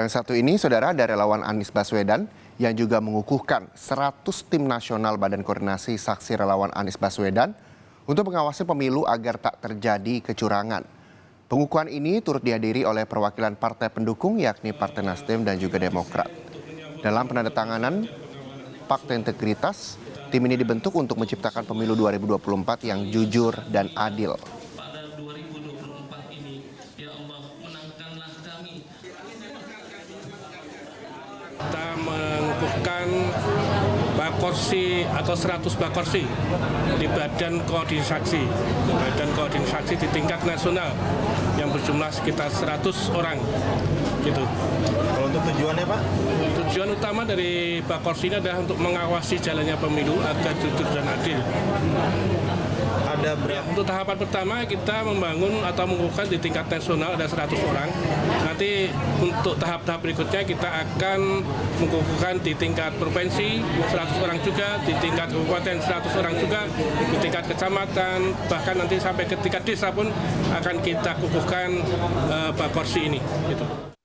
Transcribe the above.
Yang satu ini, saudara, ada relawan Anies Baswedan yang juga mengukuhkan 100 tim nasional Badan Koordinasi Saksi Relawan Anies Baswedan untuk mengawasi pemilu agar tak terjadi kecurangan. Pengukuhan ini turut dihadiri oleh perwakilan partai pendukung yakni Partai Nasdem dan juga Demokrat. Dalam penandatanganan Fakta Integritas, tim ini dibentuk untuk menciptakan pemilu 2024 yang jujur dan adil. Kita mengukuhkan bakorsi atau 100 bakorsi di Badan Koordinasi di tingkat nasional yang berjumlah sekitar 100 orang gitu. Kalau untuk tujuannya, Pak? Tujuan utama dari bakorsi ini adalah untuk mengawasi jalannya pemilu agar jujur dan adil. Ada berapa? Untuk tahapan pertama kita membangun atau mengukuhkan di tingkat nasional ada 100 orang. Nanti untuk tahap-tahap berikutnya kita akan mengukuhkan di tingkat provinsi 100 orang juga, di tingkat kabupaten 100 orang juga, di tingkat kecamatan, bahkan nanti sampai ke tingkat desa pun akan kita kukuhkan bakorsi ini. Gitu.